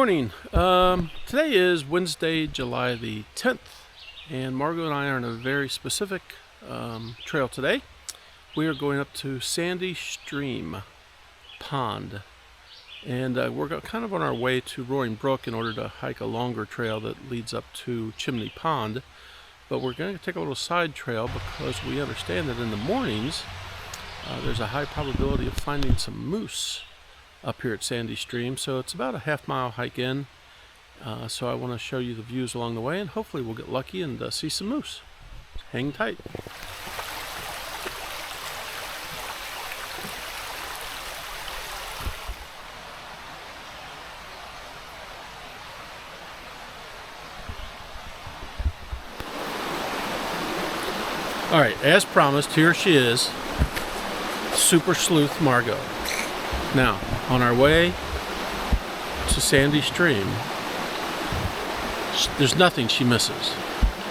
morning. Today is Wednesday, July the 10th, and Margot and I are on a very specific trail today. We are going up to Sandy Stream Pond, and we're kind of on our way to Roaring Brook in order to hike a longer trail that leads up to Chimney Pond. But we're going to take a little side trail because we understand that in the mornings there's a high probability of finding some moose up here at Sandy Stream. So it's about a half-mile hike in. So I want to show you the views along the way, and hopefully we'll get lucky and see some moose. Hang tight. Alright, as promised, here she is, Super Sleuth Margot. Now, on our way to Sandy Stream, there's nothing she misses.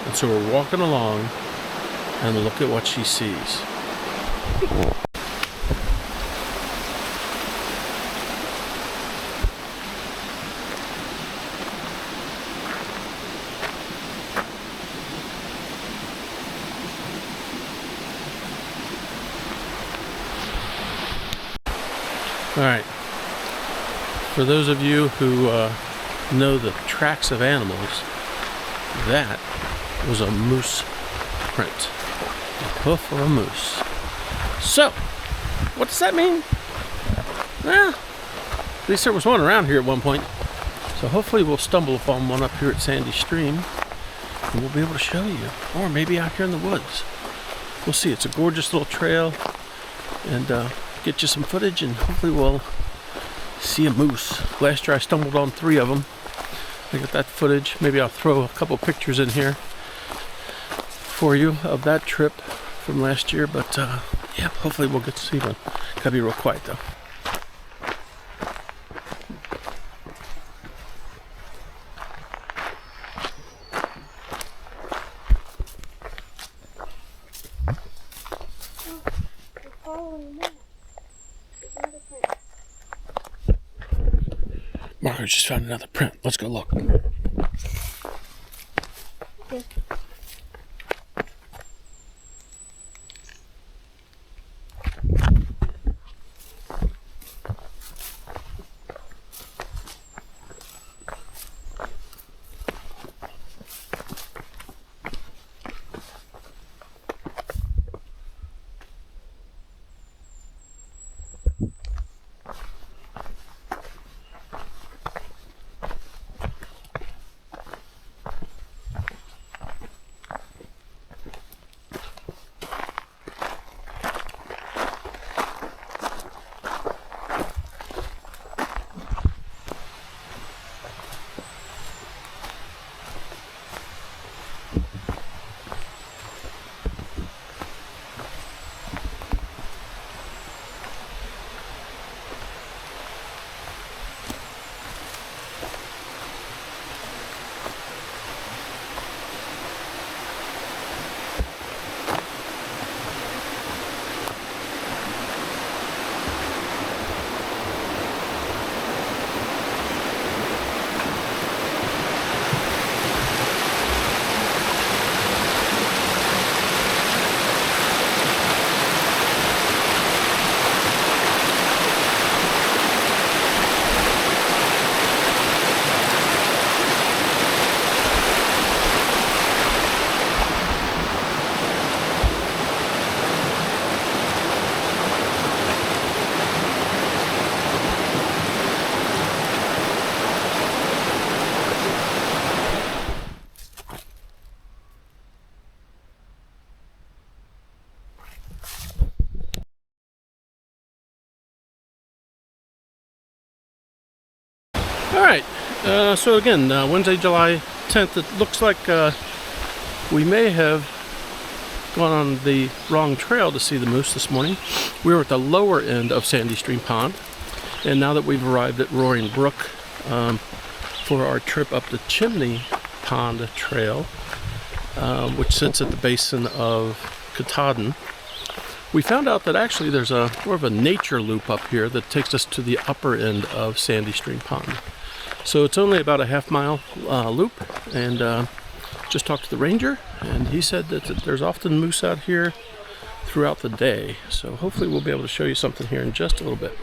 And so we're walking along, and look at what she sees. Alright, for those of you who know the tracks of animals, that was a moose print. A hoof of a moose. So, what does that mean? Well, at least there was one around here at one point. So hopefully we'll stumble upon one up here at Sandy Stream, and we'll be able to show you. Or maybe out here in the woods. We'll see. It's a gorgeous little trail, and get you some footage, and hopefully we'll see a moose. Last year I stumbled on 3 of them. I got that footage. Maybe I'll throw a couple pictures in here for you of that trip from last year, but yeah, hopefully we'll get to see one. Gotta be real quiet though. Margo just found another print. Let's go look. Yeah. Alright, so again, Wednesday, July 10th, it looks like we may have gone on the wrong trail to see the moose this morning. We were at the lower end of Sandy Stream Pond, and now that we've arrived at Roaring Brook for our trip up the Chimney Pond Trail, which sits at the basin of Katahdin, we found out that actually there's a more of a nature loop up here that takes us to the upper end of Sandy Stream Pond. So it's only about a half-mile loop, and just talked to the ranger, and he said that there's often moose out here throughout the day. So hopefully we'll be able to show you something here in just a little bit.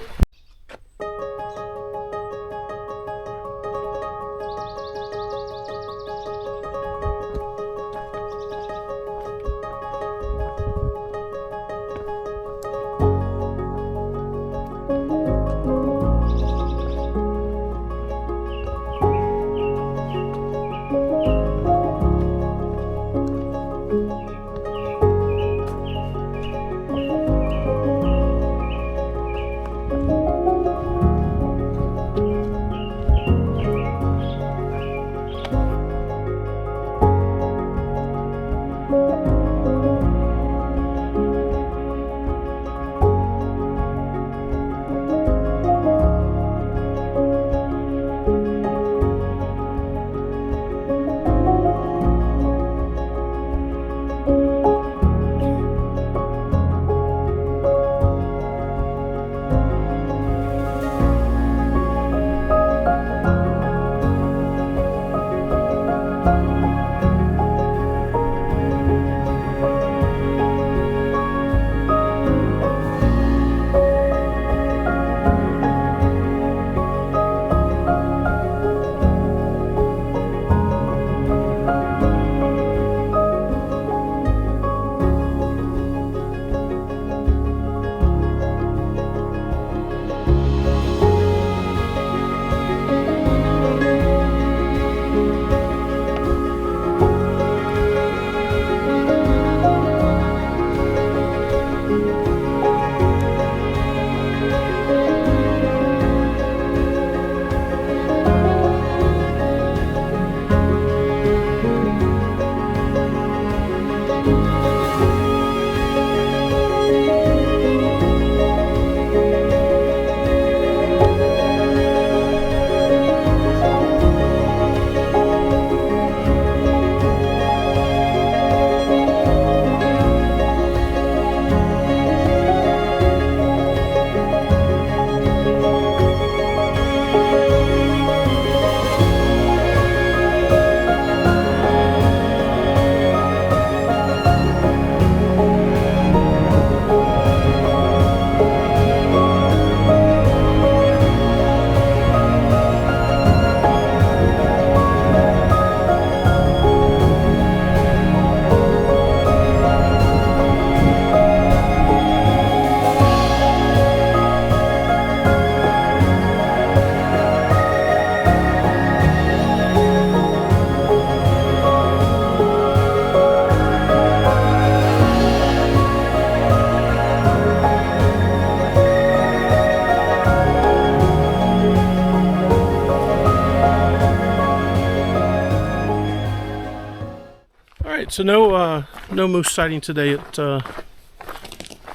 So no moose sighting today at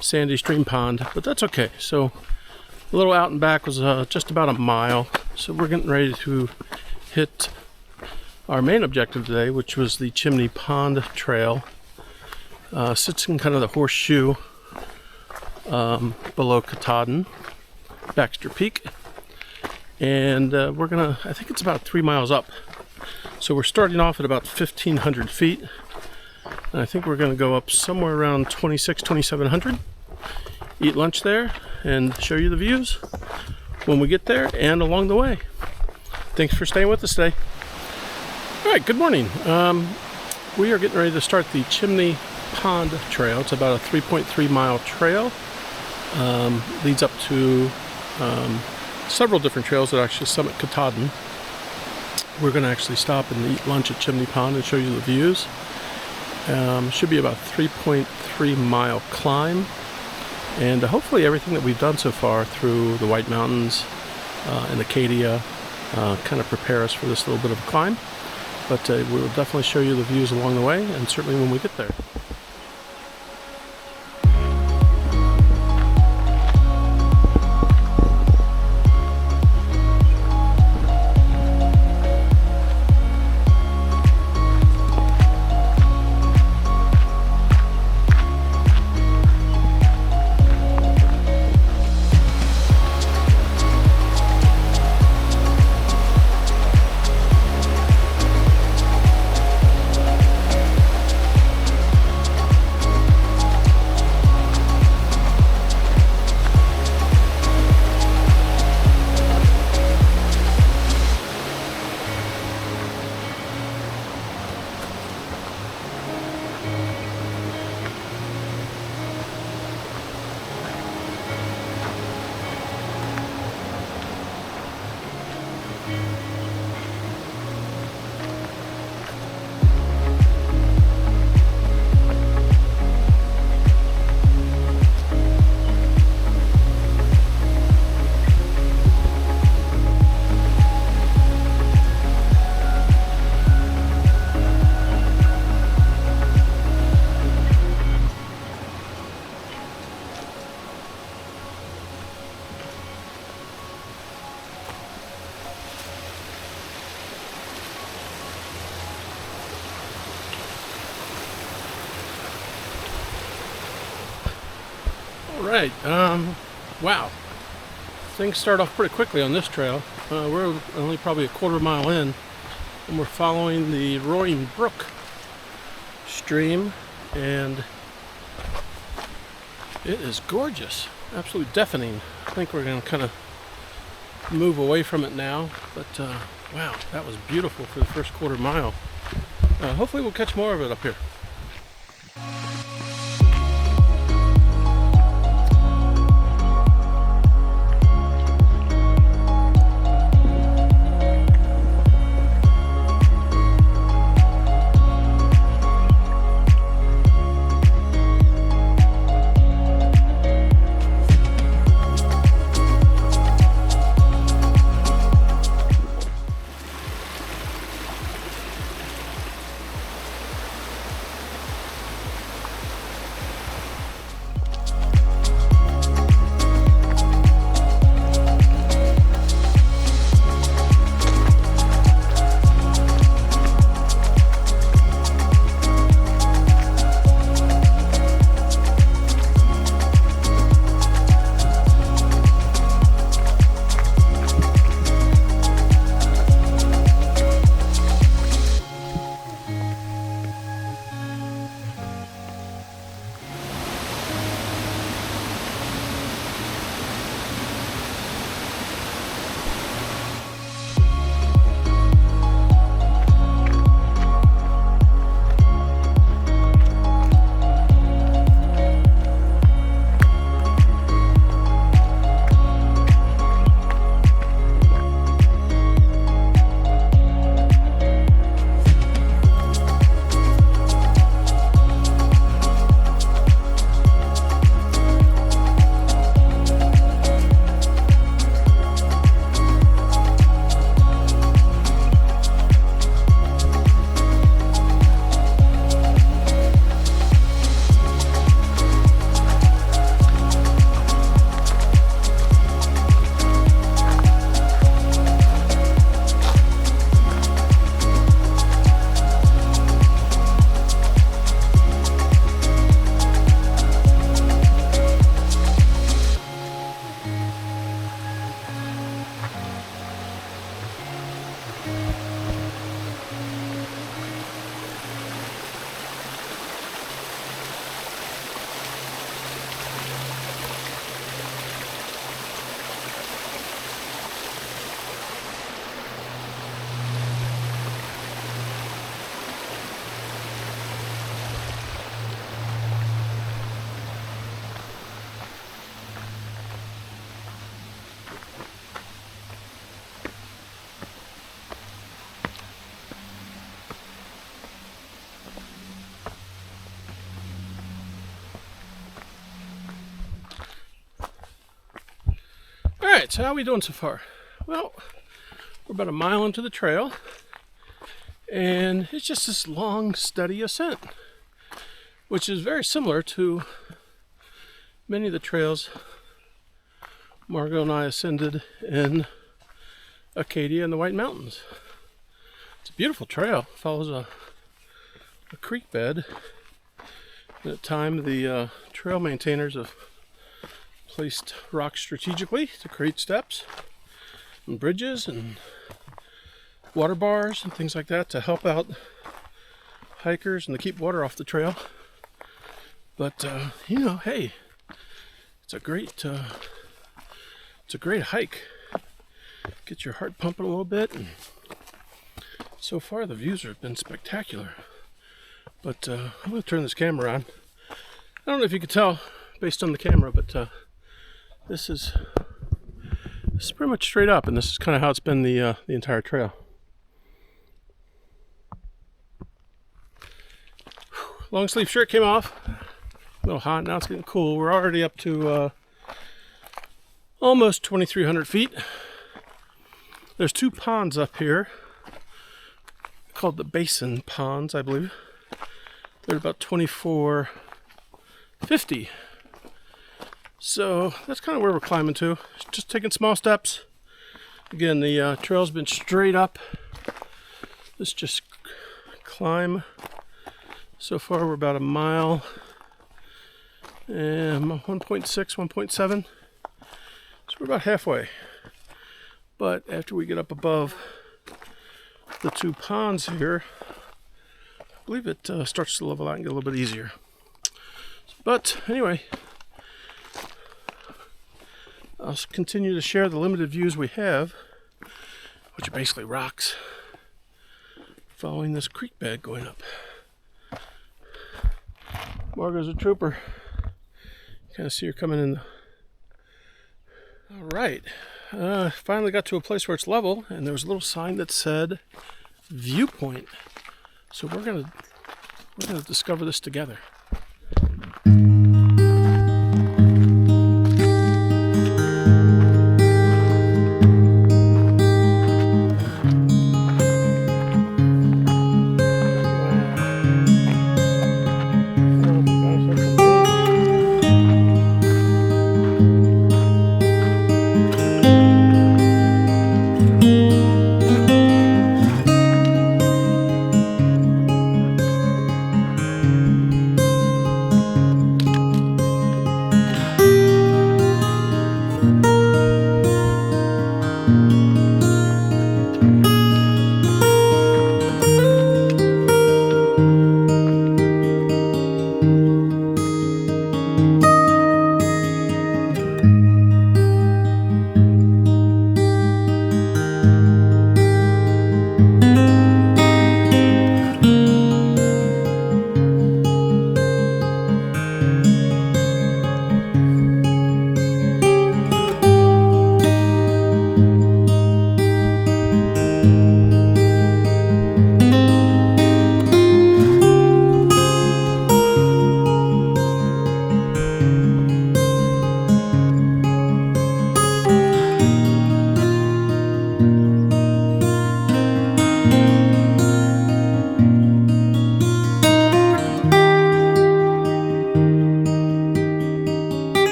Sandy Stream Pond, but that's okay. So a little out and back was just about a mile. So we're getting ready to hit our main objective today, which was the Chimney Pond Trail. Sits in kind of the horseshoe below Katahdin, Baxter Peak. And we're gonna, I think it's about 3 miles up. So we're starting off at about 1,500 feet. And I think we're gonna go up somewhere around 2,700. Eat lunch there and show you the views when we get there and along the way. Thanks for staying with us today. All right, good morning. We are getting ready to start the Chimney Pond Trail. It's about a 3.3 mile trail. Leads up to several different trails that actually summit Katahdin. We're going to actually stop and eat lunch at Chimney Pond and show you the views. Should be about a 3.3 mile climb. And hopefully everything that we've done so far through the White Mountains and Acadia kind of prepare us for this little bit of a climb. But we will definitely show you the views along the way, and certainly when we get there. Right. Wow. Things start off pretty quickly on this trail. We're only probably a quarter mile in, and we're following the Roaring Brook stream, and it is gorgeous. Absolutely deafening. I think we're going to kind of move away from it now, but wow, that was beautiful for the first quarter mile. Hopefully we'll catch more of it up here. Alright, so how are we doing so far? Well, we're about a mile into the trail, and it's just this long, steady ascent, which is very similar to many of the trails Margot and I ascended in Acadia and the White Mountains. It's a beautiful trail. It follows a creek bed. And at time, the trail maintainers have placed rocks strategically to create steps and bridges and water bars and things like that to help out hikers and to keep water off the trail. But you know, hey, it's a great hike. Get your heart pumping a little bit, and so far the views have been spectacular. But I'm going to turn this camera on. I don't know if you could tell based on the camera, but this is pretty much straight up, and this is kind of how it's been the entire trail. Long sleeve shirt came off. A little hot. Now it's getting cool. We're already up to almost 2,300 feet. There's two ponds up here called the Basin Ponds, I believe. They're about 2,450. So that's kind of where we're climbing to. Just taking small steps. Again, the trail's been straight up. Let's just climb. So far we're about a mile and 1.6, 1.7. So we're about halfway. But after we get up above the two ponds here, I believe it starts to level out and get a little bit easier. But anyway, I'll continue to share the limited views we have, which are basically rocks, following this creek bed going up. Margot's a trooper. Kind of see her coming in. All right, finally got to a place where it's level, and there was a little sign that said viewpoint. So we're gonna discover this together.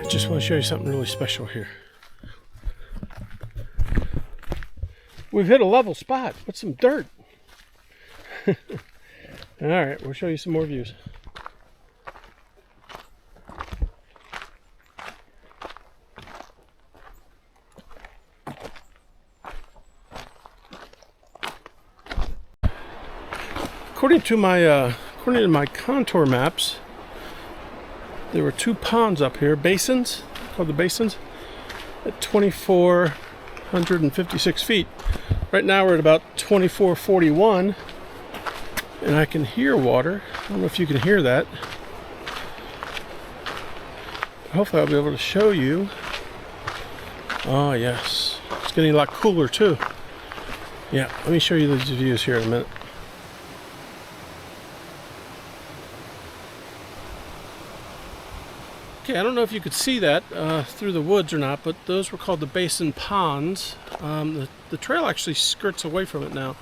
Just want to show you something really special here. We've hit a level spot with some dirt. All right, we'll show you some more views. According to my contour maps, there were two ponds up here, basins, called the basins, at 2,456 feet. Right now we're at about 2,441, and I can hear water. I don't know if you can hear that. Hopefully I'll be able to show you. Oh yes, it's getting a lot cooler too. Yeah, let me show you these views here in a minute. Okay, I don't know if you could see that through the woods or not, but those were called the basin ponds. The trail actually skirts away from it now,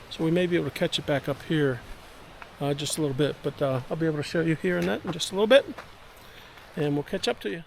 so we may be able to catch it back up here just a little bit, but I'll be able to show you here and that in just a little bit, and we'll catch up to you.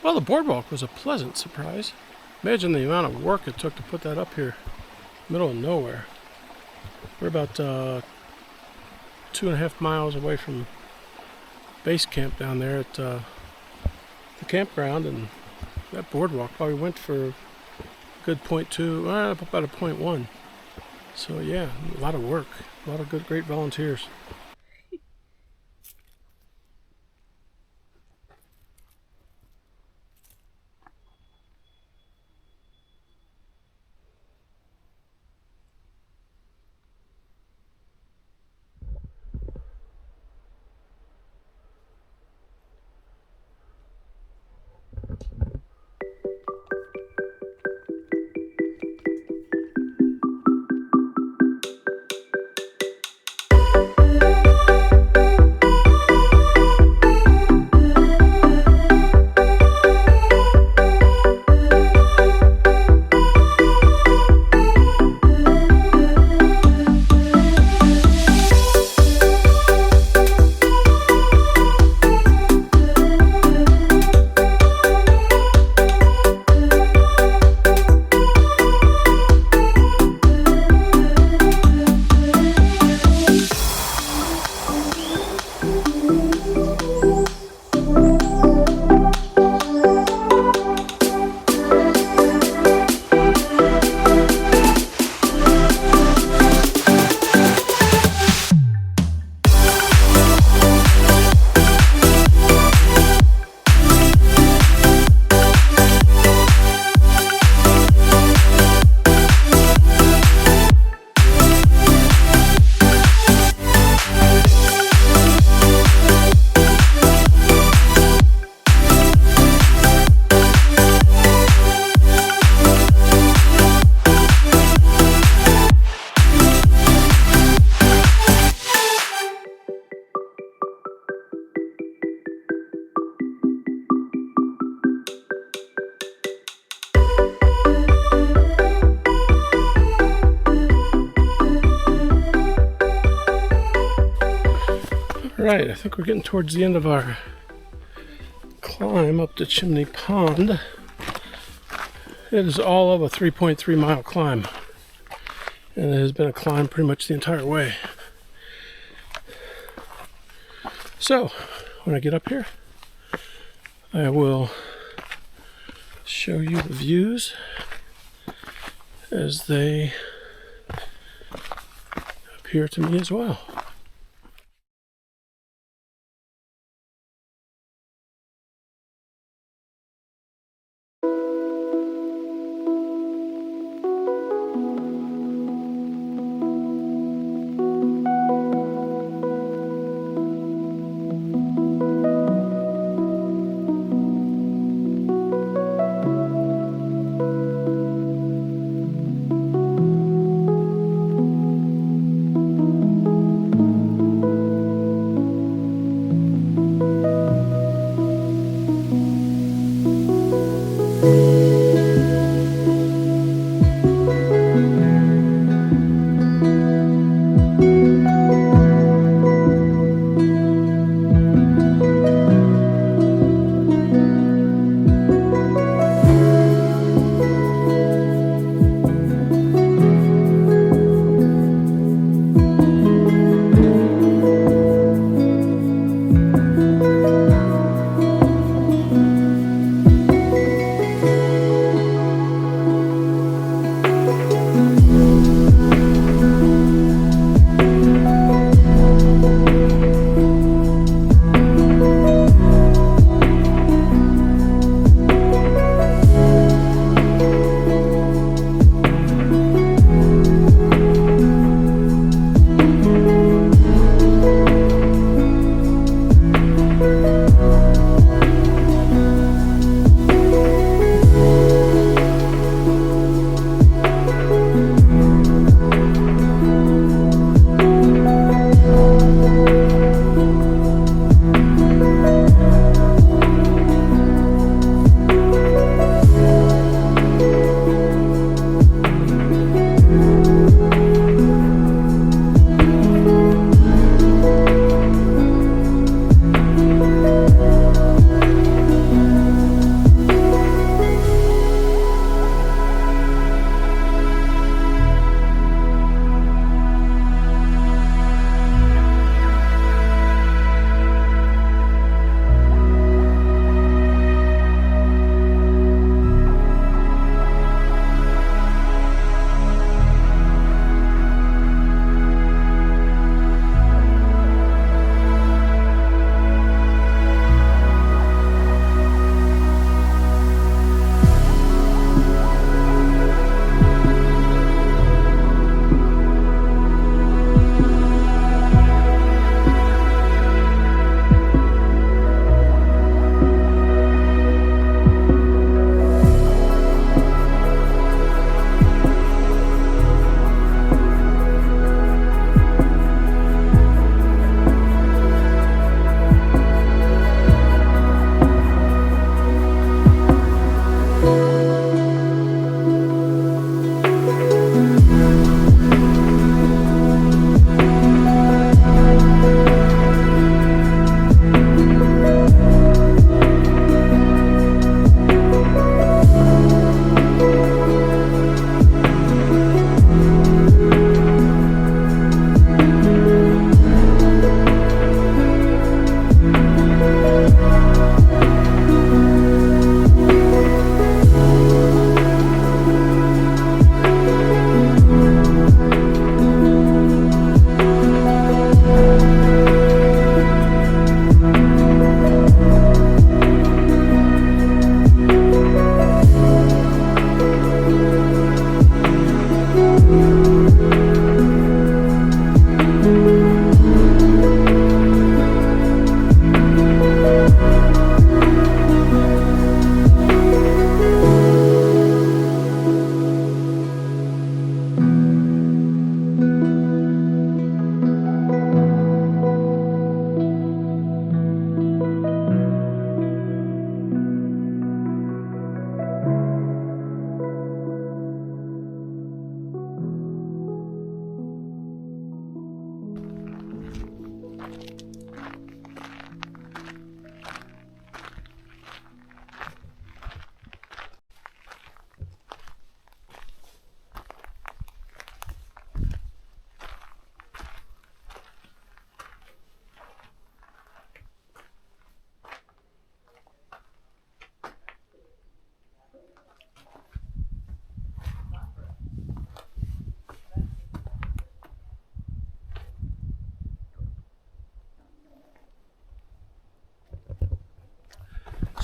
Well, the boardwalk was a pleasant surprise. Imagine the amount of work it took to put that up here, middle of nowhere. We're about 2.5 miles away from base camp down there at the campground, and that boardwalk probably went for a good 0.2, about a 0.1. So yeah, a lot of work, a lot of good, great volunteers. Right, I think we're getting towards the end of our climb up to Chimney Pond. It is all of a 3.3 mile climb, and it has been a climb pretty much the entire way. So when I get up here, I will show you the views as they appear to me as well.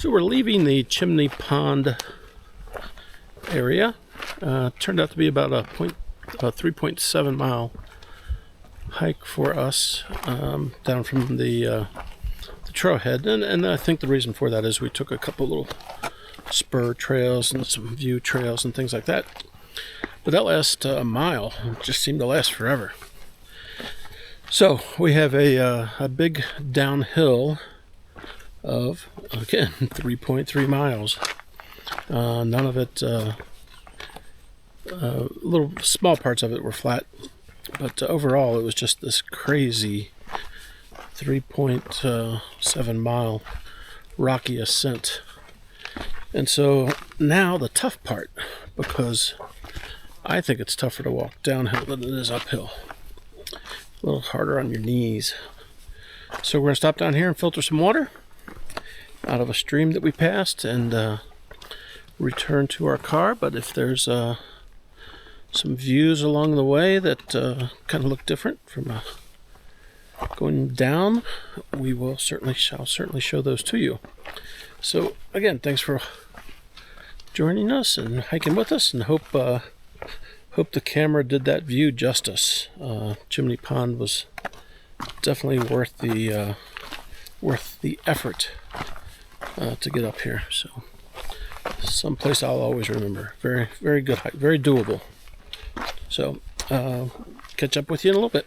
So we're leaving the Chimney Pond area. Turned out to be about a 3.7 mile hike for us down from the trailhead, and I think the reason for that is we took a couple little spur trails and some view trails and things like that. But that last mile just seemed to last forever. So we have a big downhill of, again, 3.3 miles. None of it, little small parts of it were flat, but overall it was just this crazy 3.7 mile rocky ascent. And so now the tough part, because I think it's tougher to walk downhill than it is uphill. A little harder on your knees. So we're going to stop down here and filter some water out of a stream that we passed and return to our car. But if there's some views along the way that kind of look different from going down, shall certainly show those to you. So again, thanks for joining us and hiking with us, and hope the camera did that view justice. Chimney Pond was definitely worth the effort to get up here. So someplace I'll always remember. Very, very good hike, very doable. So catch up with you in a little bit.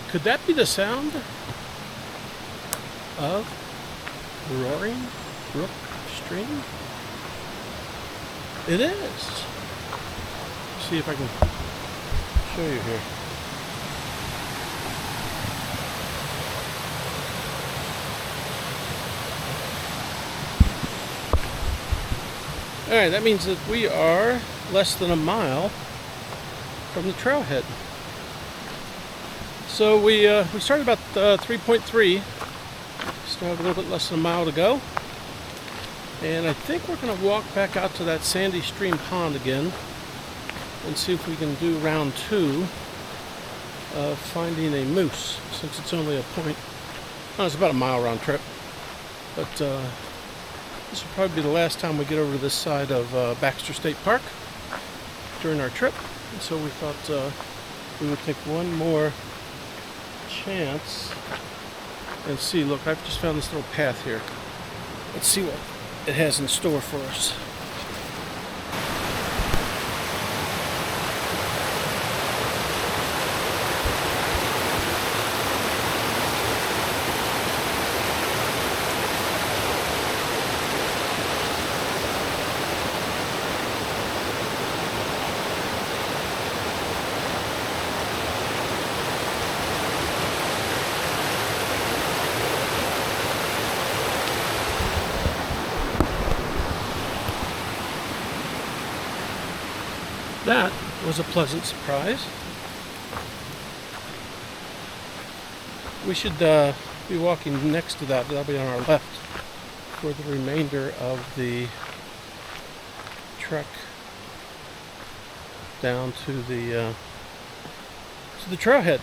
Could that be the sound of the roaring brook stream? It is. Let's see if I can show you here. Alright, that means that we are less than a mile from the trailhead. So we started about 3.3, still have a little bit less than a mile to go. And I think we're going to walk back out to that sandy stream pond again and see if we can do round 2 of finding a moose, since it's only it's about a mile round trip. But this will probably be the last time we get over to this side of Baxter State Park during our trip. And so we thought we would take one more chance and see. Look, I've just found this little path here. Let's see what it has in store for us. That was a pleasant surprise. We should be walking next to that. That'll be on our left for the remainder of the trek down to the trailhead.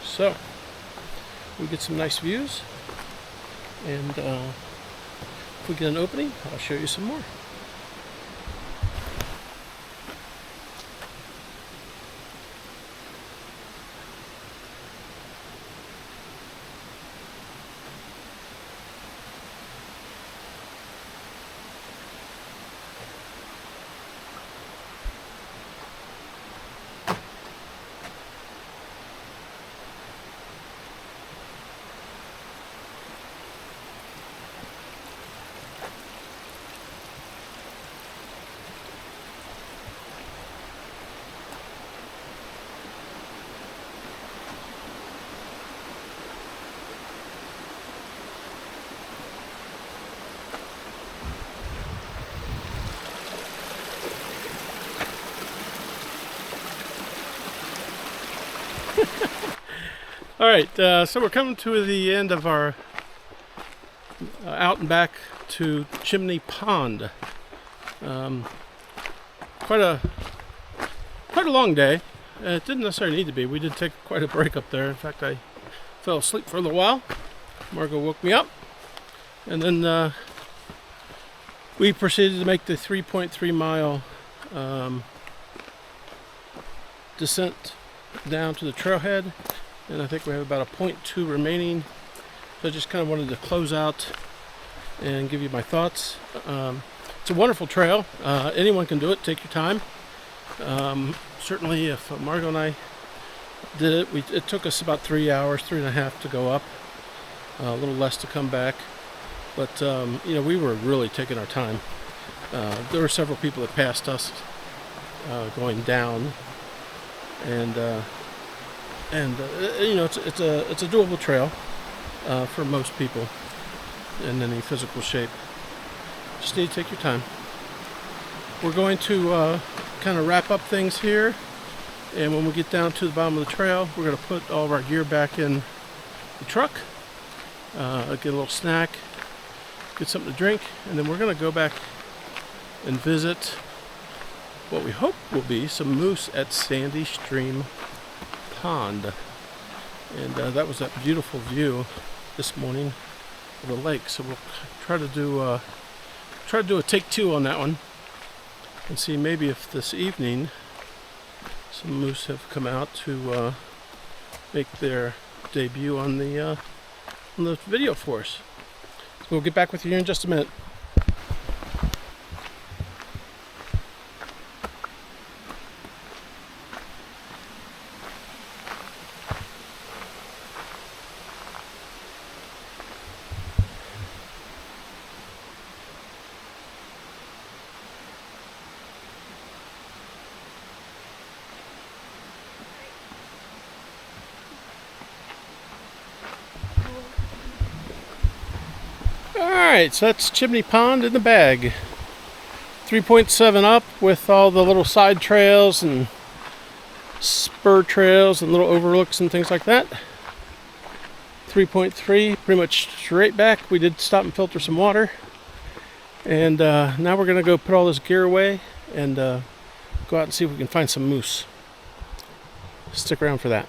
So we get some nice views, and if we get an opening, I'll show you some more. All right, so we're coming to the end of our out and back to Chimney Pond. Quite a long day. It didn't necessarily need to be. We did take quite a break up there. In fact, I fell asleep for a little while. Margot woke me up, and then we proceeded to make the 3.3 mile descent down to the trailhead. And I think we have about a 0.2 remaining. So I just kind of wanted to close out and give you my thoughts. It's a wonderful trail. Anyone can do it. Take your time. Certainly, if Margot and I did it, it took us about 3 hours, 3.5 to go up. A little less to come back. But we were really taking our time. There were several people that passed us going down, and it's a doable trail for most people in any physical shape. Just need to take your time. We're going to kind of wrap up things here, and when we get down to the bottom of the trail, we're going to put all of our gear back in the truck, get a little snack, get something to drink, and then we're going to go back and visit what we hope will be some moose at Sandy Stream Pond. And that was that beautiful view this morning of the lake. So we'll try to do a take two on that one, and see maybe if this evening some moose have come out to make their debut on the video for us. So we'll get back with you here in just a minute. Alright, so that's Chimney Pond in the bag. 3.7 up with all the little side trails and spur trails and little overlooks and things like that. 3.3, pretty much straight back. We did stop and filter some water. And now we're going to go put all this gear away and go out and see if we can find some moose. Stick around for that.